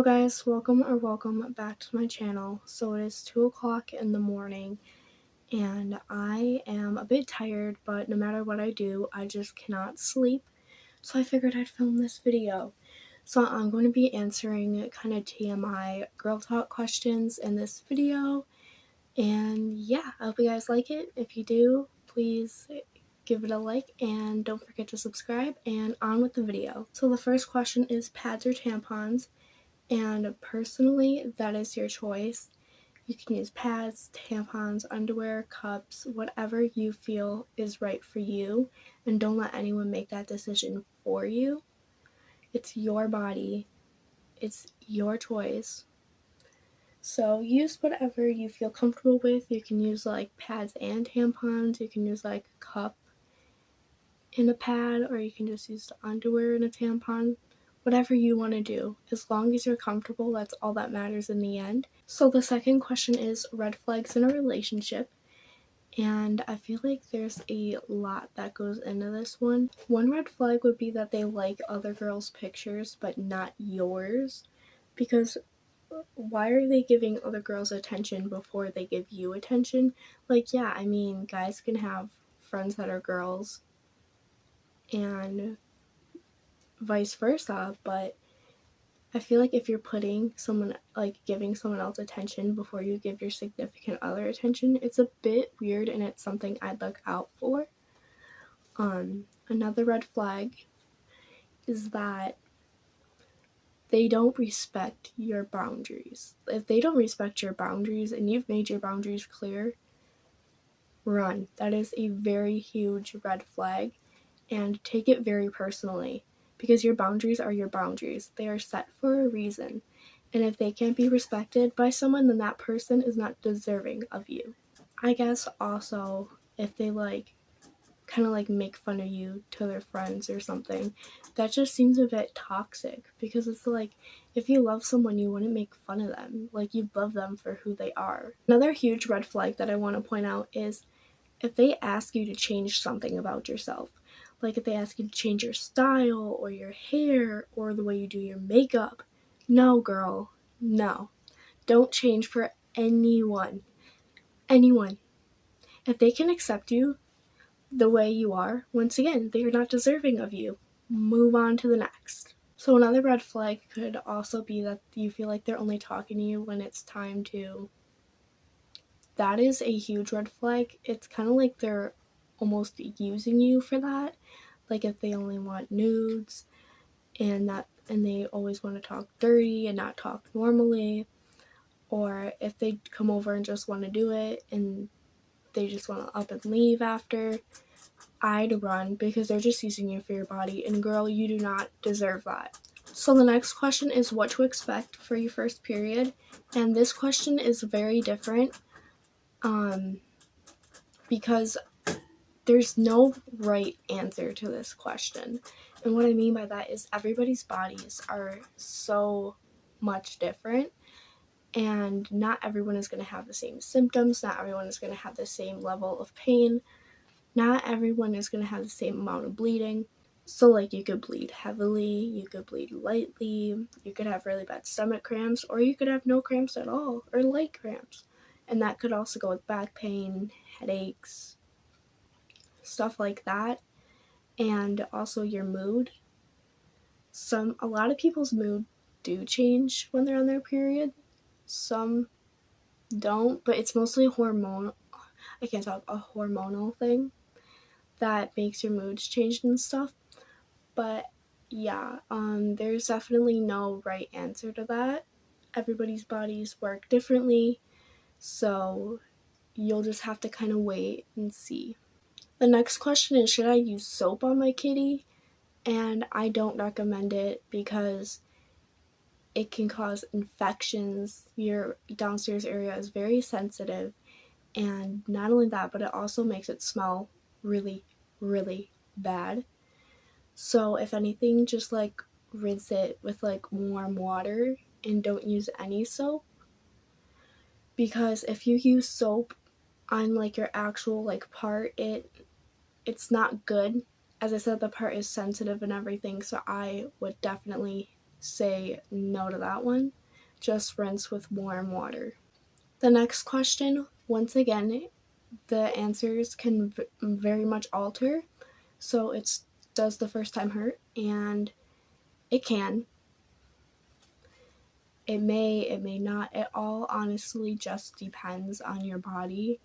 Hello guys, welcome back to my channel. So it is 2 o'clock in the morning and I am a bit tired, but no matter what I do, I just cannot sleep. So I figured I'd film this video. So I'm going to be answering kind of TMI girl talk questions in this video. And yeah, I hope you guys like it. If you do, please give it a like and don't forget to subscribe, and on with the video. So the first question is pads or tampons? And personally, that is your choice. You can use pads, tampons, underwear, cups, whatever you feel is right for you. And don't let anyone make that decision for you. It's your body. It's your choice. So use whatever you feel comfortable with. You can use like pads and tampons. You can use like a cup in a pad, or you can just use the underwear in a tampon. Whatever you want to do, as long as you're comfortable, that's all that matters in the end. So the second question is red flags in a relationship, and I feel like there's a lot that goes into this one. One red flag would be that they like other girls' pictures but not yours, because why are they giving other girls attention before they give you attention? Like, yeah, I mean, guys can have friends that are girls and vice versa, but I feel like if you're putting someone, like giving someone else attention before you give your significant other attention, it's a bit weird, and it's something I'd look out for. Another red flag is that they don't respect your boundaries. If they don't respect your boundaries and you've made your boundaries clear, run. That is a very huge red flag, and take it very personally, because your boundaries are your boundaries. They are set for a reason. And if they can't be respected by someone, then that person is not deserving of you. I guess also if they kind of make fun of you to their friends or something, that just seems a bit toxic, because it's like, if you love someone, you wouldn't make fun of them. Like, you love them for who they are. Another huge red flag that I want to point out is if they ask you to change something about yourself. Like if they ask you to change your style or your hair or the way you do your makeup. No, girl, no. Don't change for anyone. Anyone. If they can accept you the way you are, once again, they are not deserving of you. Move on to the next. So another red flag could also be that you feel like they're only talking to you when it's time to. That is a huge red flag. It's kind of like they're almost using you for that. Like if they only want nudes and they always want to talk dirty and not talk normally, or if they come over and just want to do it and they just want to up and leave after, I'd run, because they're just using you for your body, and girl, you do not deserve that. So the next question is what to expect for your first period, and this question is very different because there's no right answer to this question. And what I mean by that is everybody's bodies are so much different, and not everyone is going to have the same symptoms, not everyone is going to have the same level of pain, not everyone is going to have the same amount of bleeding. So like, you could bleed heavily, you could bleed lightly, you could have really bad stomach cramps, or you could have no cramps at all, or light cramps. And that could also go with back pain, headaches, stuff like that. And also your mood. A lot of people's mood do change when they're on their period. Some don't, but it's mostly a hormonal thing that makes your moods change and stuff. But yeah, there's definitely no right answer to that. Everybody's bodies work differently, so you'll just have to kind of wait and see. The next question is, should I use soap on my kitty? And I don't recommend it because it can cause infections. Your downstairs area is very sensitive, and not only that, but it also makes it smell really, really bad. So if anything, just rinse it with warm water and don't use any soap, because if you use soap on your actual part, it's not good. As I said, the part is sensitive and everything, so I would definitely say no to that one. Just rinse with warm water. The next question, once again, the answers can very much alter. So it's, does the first time hurt? And it can. It may not. It all honestly just depends on your body.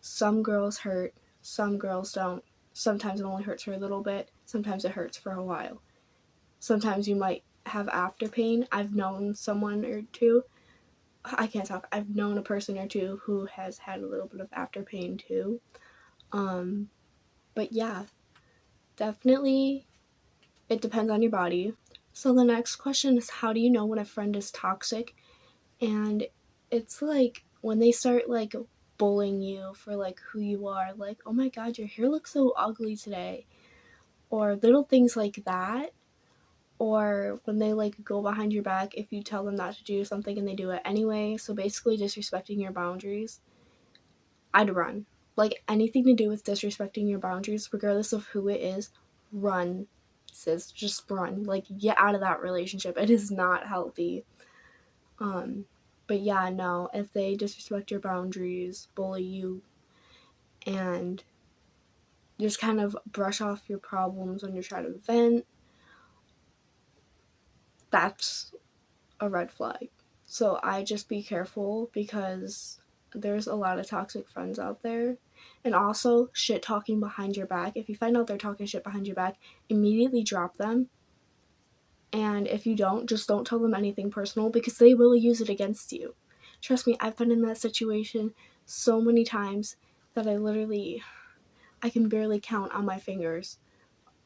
Some girls hurt, some girls don't. Sometimes it only hurts for a little bit, sometimes it hurts for a while. Sometimes you might have after pain. I've known someone or two, I can't talk, I've known a person or two who has had a little bit of after pain too. But yeah, definitely it depends on your body. So the next question is, how do you know when a friend is toxic? And it's like when they start like bullying you for like who you are, like, oh my god, your hair looks so ugly today, or little things like that. Or when they like go behind your back if you tell them not to do something and they do it anyway, so basically disrespecting your boundaries. I'd run. Like anything to do with disrespecting your boundaries, regardless of who it is, run, sis. Just run. Like, get out of that relationship. It is not healthy. But yeah, no, if they disrespect your boundaries, bully you, and just kind of brush off your problems when you're trying to vent, that's a red flag. So I just be careful, because there's a lot of toxic friends out there. And also, shit talking behind your back. If you find out they're talking shit behind your back, immediately drop them. And if you don't, just don't tell them anything personal, because they will use it against you. Trust me, I've been in that situation so many times that I can barely count on my fingers.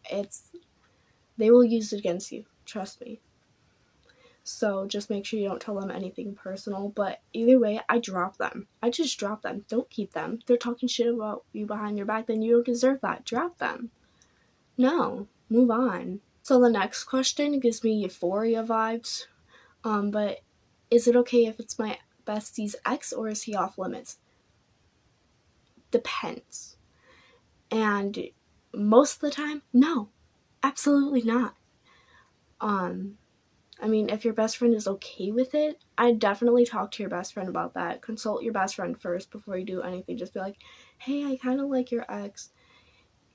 They will use it against you. Trust me. So just make sure you don't tell them anything personal. But either way, I drop them. I just drop them. Don't keep them. They're talking shit about you behind your back, then you don't deserve that. Drop them. No. Move on. So the next question gives me euphoria vibes. But is it okay if it's my bestie's ex, or is he off limits? Depends. And most of the time, no. Absolutely not. I mean, if your best friend is okay with it, I'd definitely talk to your best friend about that. Consult your best friend first before you do anything. Just be like, hey, I kind of like your ex,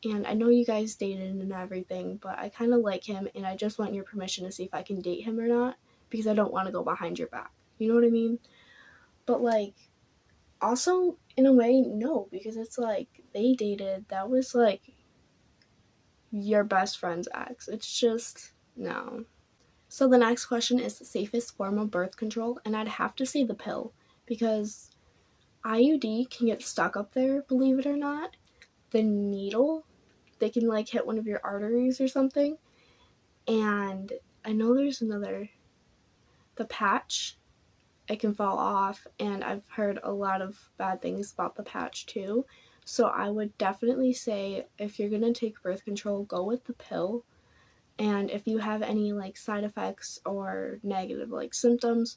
and I know you guys dated and everything, but I kind of like him, and I just want your permission to see if I can date him or not, because I don't want to go behind your back. You know what I mean? But, like, also, in a way, no, because it's like, they dated. That was, like, your best friend's ex. It's just, no. So the next question is the safest form of birth control, and I'd have to say the pill, because IUD can get stuck up there, believe it or not. The needle, they can like hit one of your arteries or something. And I know there's another, the patch, it can fall off, and I've heard a lot of bad things about the patch too. So I would definitely say, if you're gonna take birth control, go with the pill. And if you have any like side effects or negative like symptoms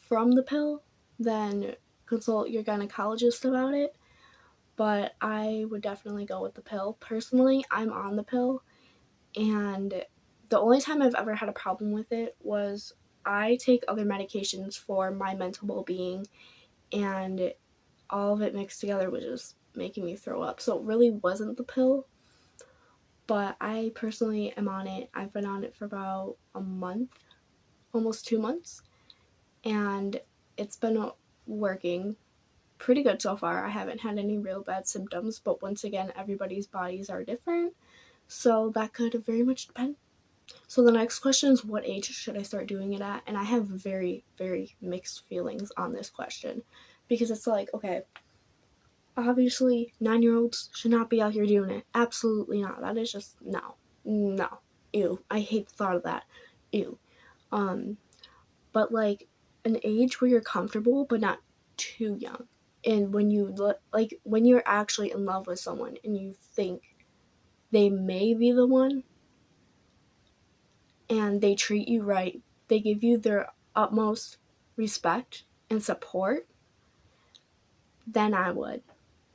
from the pill, then consult your gynecologist about it. But I would definitely go with the pill. Personally, I'm on the pill, and the only time I've ever had a problem with it was I take other medications for my mental well-being, and all of it mixed together was just making me throw up. So it really wasn't the pill. But I personally am on it. I've been on it for about a month, almost 2 months, and it's been working pretty good so far. I haven't had any real bad symptoms, but once again, everybody's bodies are different, so that could very much depend. So the next question is, what age should I start doing it at? And I have very, very mixed feelings on this question, because it's like, okay, obviously 9-year-olds should not be out here doing it. Absolutely not. That is just no. Ew. I hate the thought of that. Ew. But like an age where you're comfortable but not too young. And when when you're actually in love with someone and you think they may be the one, and they treat you right, they give you their utmost respect and support, then I would.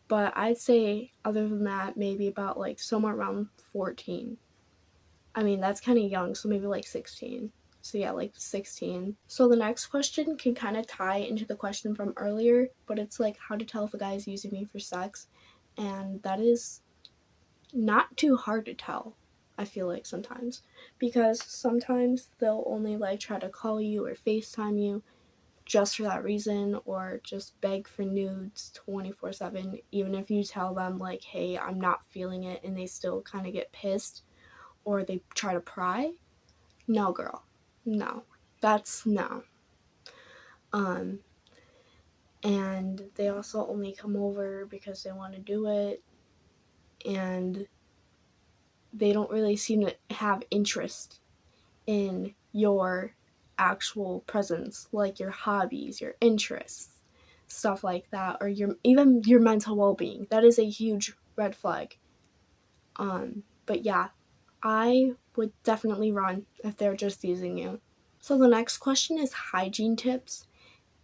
But I'd say other than that, maybe about like somewhere around 14. I mean, that's kind of young, so maybe like 16. So yeah, like 16. So the next question can kind of tie into the question from earlier, but it's like how to tell if a guy is using me for sex. And that is not too hard to tell, I feel like sometimes. Because sometimes they'll only like try to call you or FaceTime you just for that reason, or just beg for nudes 24/7, even if you tell them like, hey, I'm not feeling it, and they still kind of get pissed, or they try to pry. No, girl. No. That's no. And they also only come over because they want to do it, and they don't really seem to have interest in your actual presence, like your hobbies, your interests, stuff like that, or even your mental well-being. That is a huge red flag. But yeah, I would definitely run if they're just using you. So the next question is hygiene tips,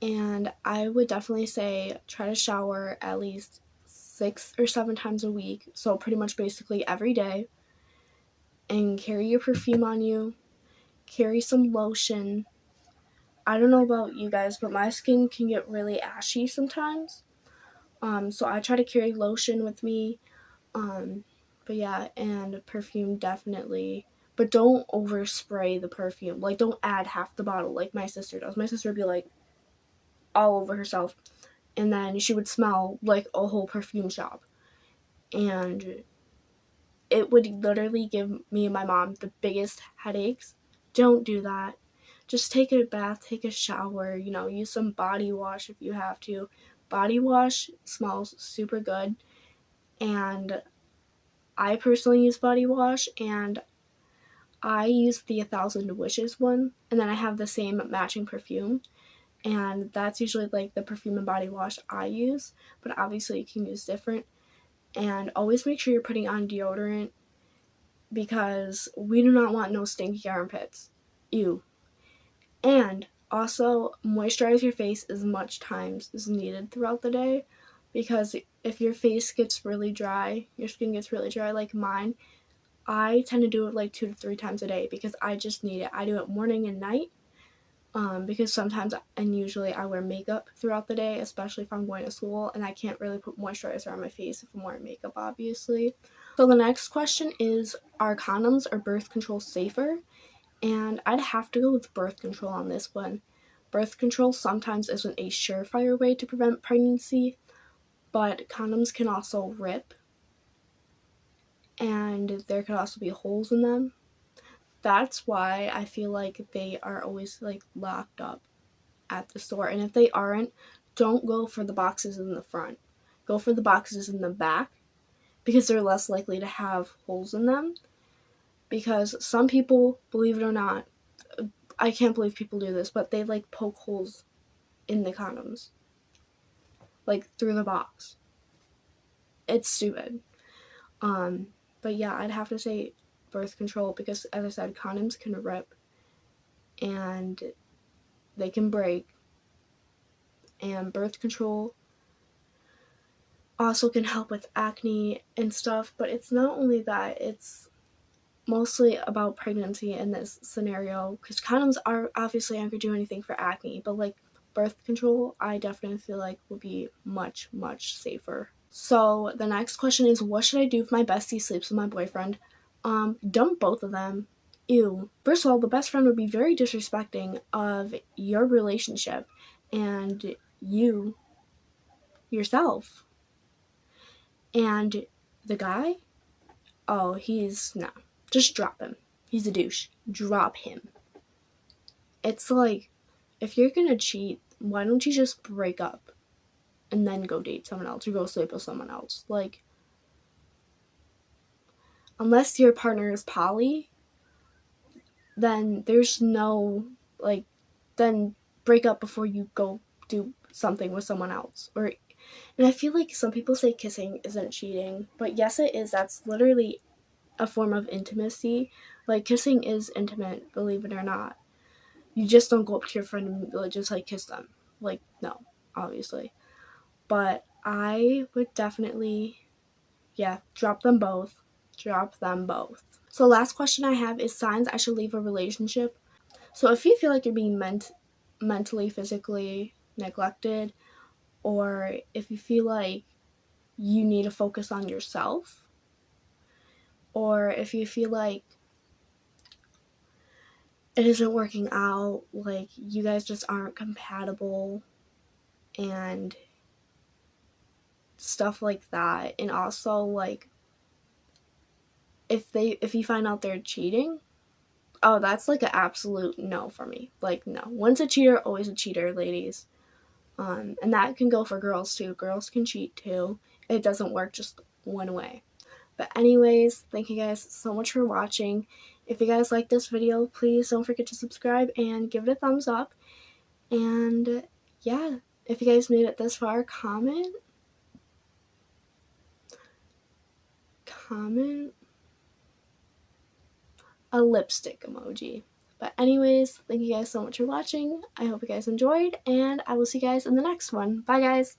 and I would definitely say try to shower at least 6 or 7 times a week, so pretty much basically every day, and carry your perfume on you, carry some lotion. I don't know about you guys, but my skin can get really ashy sometimes. So I try to carry lotion with me. But yeah, and perfume definitely. But don't overspray the perfume. Like, don't add half the bottle like my sister does. My sister would be like all over herself, and then she would smell like a whole perfume shop. And it would literally give me and my mom the biggest headaches. Don't do that. Just take a bath, take a shower, use some body wash if you have to. Body wash smells super good, and I personally use body wash, and I use the 1,000 Wishes one, and then I have the same matching perfume, and that's usually like the perfume and body wash I use, but obviously you can use different. And always make sure you're putting on deodorant, because we do not want no stinky armpits. Ew. And also moisturize your face as much times as needed throughout the day, because if your face gets really dry, your skin gets really dry like mine, I tend to do it like 2 to 3 times a day because I just need it. I do it morning and night, because sometimes and usually I wear makeup throughout the day, especially if I'm going to school, and I can't really put moisturizer on my face if I'm wearing makeup, obviously. So the next question is, are condoms or birth control safer? And I'd have to go with birth control on this one. Birth control sometimes isn't a surefire way to prevent pregnancy, but condoms can also rip, and there could also be holes in them. That's why I feel like they are always like locked up at the store. And if they aren't, don't go for the boxes in the front. Go for the boxes in the back, because they're less likely to have holes in them. Because some people, believe it or not, I can't believe people do this, but they like poke holes in the condoms, like through the box. It's stupid. But yeah, I'd have to say birth control, because as I said, condoms can rip and they can break, and birth control also can help with acne and stuff. But it's not only that, it's mostly about pregnancy in this scenario, because condoms are obviously aren't going to do anything for acne, but like birth control, I definitely feel like would be much, much safer. So the next question is, what should I do if my bestie sleeps with my boyfriend? Dump both of them. Ew. First of all, the best friend would be very disrespecting of your relationship and you yourself. And the guy, oh, no. Just drop him. He's a douche. Drop him. It's like, if you're gonna cheat, why don't you just break up and then go date someone else or go sleep with someone else? Like, unless your partner is poly, then there's no, like, then break up before you go do something with someone else. And I feel like some people say kissing isn't cheating, but yes it is. That's literally a form of intimacy. Like, kissing is intimate, believe it or not. You just don't go up to your friend and just like kiss them. Like, no, obviously. But I would definitely, drop them both. Drop them both. So last question I have is signs I should leave a relationship. So if you feel like you're being mentally, physically neglected, or if you feel like you need to focus on yourself, or if you feel like it isn't working out, like you guys just aren't compatible and stuff like that. And also, like, if you find out they're cheating, oh, that's like an absolute no for me. Like, no. Once a cheater, always a cheater, ladies. And that can go for girls too. Girls can cheat too. It doesn't work just one way. But anyways, thank you guys so much for watching. If you guys like this video, please don't forget to subscribe and give it a thumbs up. And yeah, if you guys made it this far, comment a lipstick emoji. But anyways, thank you guys so much for watching. I hope you guys enjoyed, and I will see you guys in the next one. Bye, guys!